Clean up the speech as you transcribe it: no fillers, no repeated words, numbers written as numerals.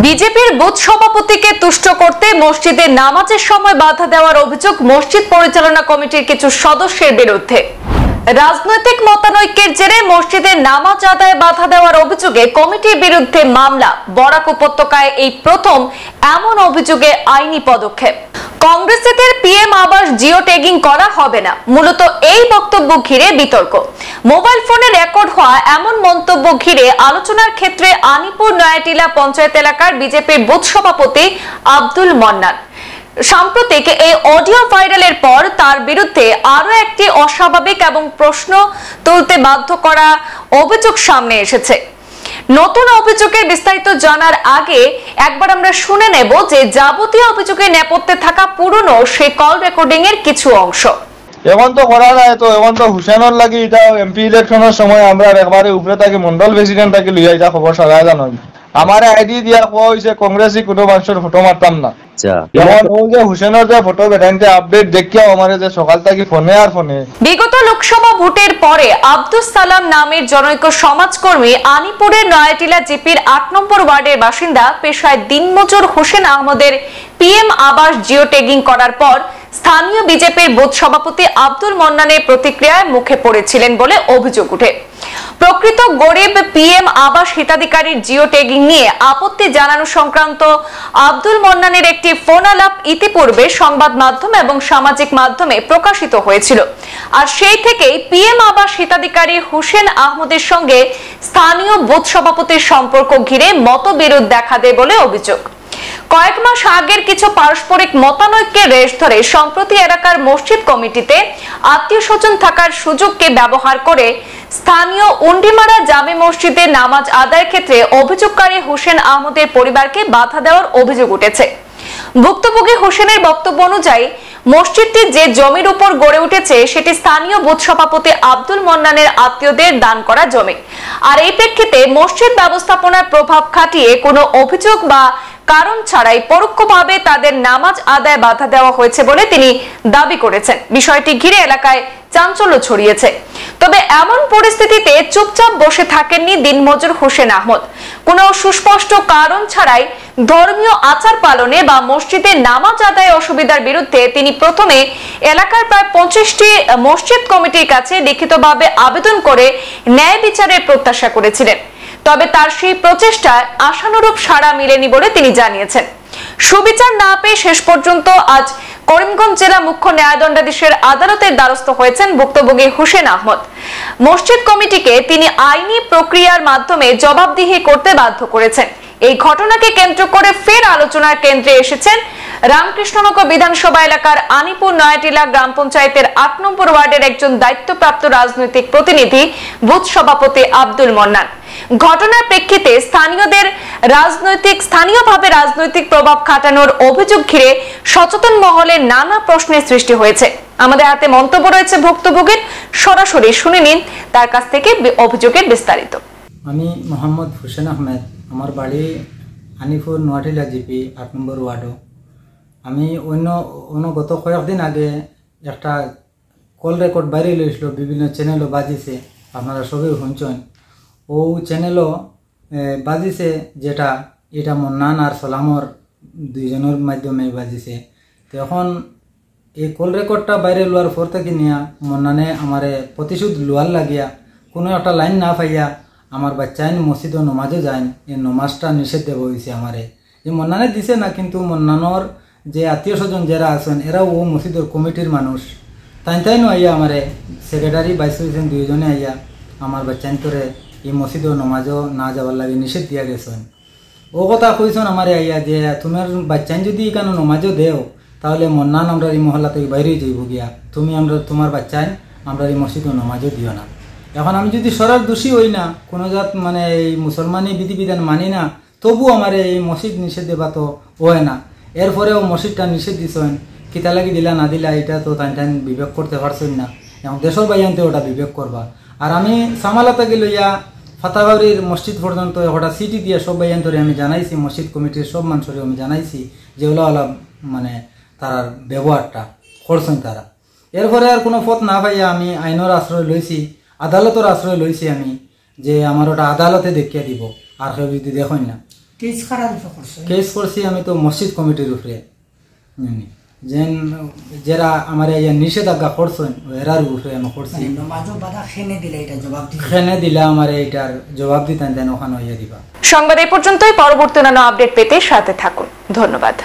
বিজেপির বুথ সভাপতিকে তুষ্ট করতে মসজিদে নামাজের সময় বাধা দেওয়ার অভিযোগ মসজিদ পরিচালনা কমিটির কিছু সদস্যের বিরুদ্ধে। রাজনৈতিক মতানৈক্যের জেরে মসজিদে নামাজ আদায়ে বাধা দেওয়ার অভিযোগে কমিটির বিরুদ্ধে মামলা। বরাক উপত্যকায় এই প্রথম এমন অভিযোগে আইনি পদক্ষেপ। কংগ্রেসীদের পিএম আবাস জিও ট্যাগিং করা হবে না, মূলত এই বক্তব্য ঘিরে বিতর্ক। মোবাইল ফোনে রেকর্ড হওয়া এমন মন্তব্য ঘিরে আলোচনার ক্ষেত্রে আনিপুর নয়াটিলা পঞ্চায়েত এলাকার বিজেপির বুথ সভাপতি আব্দুল মন্নান। সাম্প্রতিক এই অডিও ভাইরালের পর তার বিরুদ্ধে আরো একটি অস্বাভাবিক এবং প্রশ্ন তুলতে বাধ্য করা অভিযোগ সামনে এসেছে। নতুন অভিযোগের বিস্তারিত জানার আগে একবার আমরা শুনে নেব যে যাবতীয় অভিযোগের নেপথ্যে থাকা পুরনো সেই কল রেকর্ডিং এর কিছু অংশ। এখন তো করা যায়, তো এখন তো হুসেনের লাগি এটা এমপি ইলেকশনের সময় আমরা একবারে উপরে থাকি মন্ডল প্রেসিডেন্ট থাকি লইয়া এটা খবর সারা জানো। আমার আইডি দিয়া কোয়া হইছে কংগ্রেসী কোনো মানুষের ফটো মারতাম না। যেমন ও যে হুসেনের যে ফটো বেটাইতে আপডেট দেখিয়া আমারে যে সকাল থেকে ফোনে আর ফোনে। বিগত লোকসভা ভোটের পরে আব্দুল সালাম নামের জনৈক সমাজকর্মী আনিপুরের নয়াটিলা জিপির ৮ নম্বর ওয়ার্ডের বাসিন্দা পেশায় দিনমজুর হোসেন আহমদের পিএম আবাস জিও ট্যাগিং করার পর স্থানীয় বিজেপির বুথ সভাপতি আব্দুল মন্নানের প্রতিক্রিয়ায় মুখে পড়েছিলেন বলে অভিযোগ ওঠে। প্রকৃত গরিব পিএম আবাস হিতাধিকারীর জিও ট্যাগিং নিয়ে আপত্তি জানানো সংক্রান্ত আব্দুল মন্নানের একটি ফোন আলাপ ইতিপূর্বে সংবাদ মাধ্যম এবং সামাজিক মাধ্যমে প্রকাশিত হয়েছিল। আর সেই থেকেই পিএম আবাস হিতাধিকারী হোসেন আহমদের সঙ্গে স্থানীয় বুথ সভাপতির সম্পর্ক ঘিরে মতবিরোধ দেখা দেয় বলে অভিযোগ। কয়েক মাস আগের কিছু পারস্পরিক মতানৈক্যের রেশ ধরে সম্প্রতি এলাকার মসজিদ কমিটিতে আত্মীয় স্বজন থাকার সুযোগকে ব্যবহার করে স্থানীয় উন্ডিমারা জামে মসজিদে নামাজ আদায়ের ক্ষেত্রে অভিযোগকারী হোসেন আহমদের পরিবারকে বাধা দেওয়ার অভিযোগ উঠেছে। ভুক্তভোগী হোসেনের বক্তব্য অনুযায়ী মসজিদটি যে জমির উপর গড়ে উঠেছে সেটি স্থানীয় বুথ সভাপতি আব্দুল মন্নানের আত্মীয়দের দান করা জমি। আর এই প্রেক্ষিতে মসজিদ ব্যবস্থাপনার প্রভাব খাটিয়ে কোনো অভিযোগ বা কারণ ছাড়াই পরোক্ষভাবে তাদের নামাজ আদায় বাধা দেওয়া হয়েছে বলে তিনি দাবি করেছেন। বিষয়টি ঘিরে এলাকায় চাঞ্চল্য ছড়িয়েছে। তবে এমন পরিস্থিতিতে চুপচাপ বসে থাকেননি দিনমজুর হোসেন আহমদ। কোনো সুস্পষ্ট কারণ ছাড়াই ধর্মীয় আচার পালনে বা মসজিদে নামাজ আদায়ে অসুবিধার বিরুদ্ধে তিনি প্রথমে এলাকার প্রায় 25টি মসজিদ কমিটির কাছে লিখিতভাবে আবেদন করে ন্যায় বিচারের প্রত্যাশা করেছিলেন। তবে তার সেই প্রচেষ্টায় আশানুরূপ সাড়া মেলেনি বলে তিনি জানিয়েছেন। সুবিচার না পেয়ে শেষ পর্যন্ত আজ করিমগঞ্জ জেলা মুখ্য ন্যায়দণ্ডাধীশের আদালতের দ্বারস্থ হয়েছেন ভুক্তভোগী হোসেন আহমদ। মসজিদ কমিটিকে তিনি আইনি প্রক্রিয়ার মাধ্যমে জবাবদিহি করতে বাধ্য করেছেন। এই ঘটনাকে কেন্দ্র করে ফের আলোচনার কেন্দ্রে এসেছেন রামকৃষ্ণনগর বিধানসভা এলাকার আনিপুর নয়াটিলা গ্রাম পঞ্চায়েতের ৮ নম্বর ওয়ার্ডের একজন দায়িত্বপ্রাপ্ত রাজনৈতিক প্রতিনিধি বুথ সভাপতি আব্দুল মন্নান। ঘটনার প্রেক্ষিতে স্থানীয়ভাবে রাজনৈতিক প্রভাব খাটানোর অভিযোগ ঘিরে সচেতন মহলে নানা প্রশ্নের সৃষ্টি হয়েছে। আমাদের হাতে মন্তব্য রয়েছে ভুক্তভোগীর, সরাসরি শুনে নিন তার কাছ থেকে অভিযোগের বিস্তারিত। আমি মোহাম্মদ হোসেন আহমেদ, আমার বাড়ি আনিপুর নয়াটিলা জিপি ৮ নম্বর ওয়ার্ড। আমি অন্য গত কয়েকদিন আগে একটা কল রেকর্ড বাইরে লইছিল, বিভিন্ন চ্যানেলও বাজিছে, আপনারা সবাই শুনছেন। ও চ্যানেলও বাজিছে যেটা এটা মন্নান আর সালামর দুইজনের মাধ্যমে বাজিছে। তো এখন এই কল রেকর্ডটা বাইরে লোয়ার পর থেকে নিয়ে মন্নানে আমারে প্রতিশোধ লোয়ার লাগিয়া কোনো একটা লাইন না পাইয়া আমার বাচ্চাইন মসজিদও নমাজও যায়, এই নমাজটা নিষেধ দেব হয়েছে আমারে। যে মন্নানে দিছে না, কিন্তু মন্নানোর যে আত্মীয় স্বজন যারা আছেন এরাও ও মসজিদের কমিটির মানুষ, তাইনো আইয়া আমারে সেক্রেটারি ভাইস প্রেসিডেন্ট দুইজনে আইয়া আমার বাচ্চাইন করে এই মসজিদও নমাজও না যাওয়ার লাগে নিষেধ দিয়া গেছেন। ও কথা কইছেন আমারে আইয়া যে তোমার বাচ্চাইন যদি এখানে নমাজও দেও তাহলে মন্নান আমরা এই মহল্লা থেকে বাইরেই যাইব গিয়া, তুমি তোমার বাচ্চাইন আমরা এই মসজিদও নমাজও দিও না। এখন আমি যদি সরার দোষী হই না, কোনো জাত মানে এই মুসলমানি বিধিবিধান মানি না, তবু আমার এই মসজিদ নিষেধ দেবা তো হয় না। এরপরেও মসজিদটা নিষেধ দিছেন, কিতা লাগি দিলা না দিলা এটা তো টাইন বিবেক করতে পারছেন না। এবং দেশের বাইয়ানতে ওটা বিবেক করবা। আর আমি সামালাতা লইয়া ফাতাগাউরির মসজিদ পর্যন্ত ওটা সিটি দিয়ে সব বাইয়ান ধরে আমি জানাইছি, মসজিদ কমিটির সব মানুষের আমি জানাইছি যে ওলা মানে তার ব্যবহারটা করছেন তারা। এরপরে আর কোনো পথ না পাইয়া আমি আইনের আশ্রয় লইছি, আদালতের আশ্রয় লইছি আমি, যে আমার ওটা আদালতে দেখিয়ে দিব আর কেউ যদি দেখেন না। কেস কারার উপর করছে কেস করছি আমি তো মসজিদ কমিটির উপরে যেন যারা আমার এই নিষেধাজ্ঞা করছেন এরার উপরে আমি করছি নমাজও বাধা খেনে দিলে এটা জবাব দিবে খেনে দিলে আমার এইটার জবাব দিতেন দেন ওখানে হইয়া দিবা। সংবাদ এই পর্যন্তই। পরবর্তী অন্যান্য আপডেট পেতে সাথে থাকুন। ধন্যবাদ।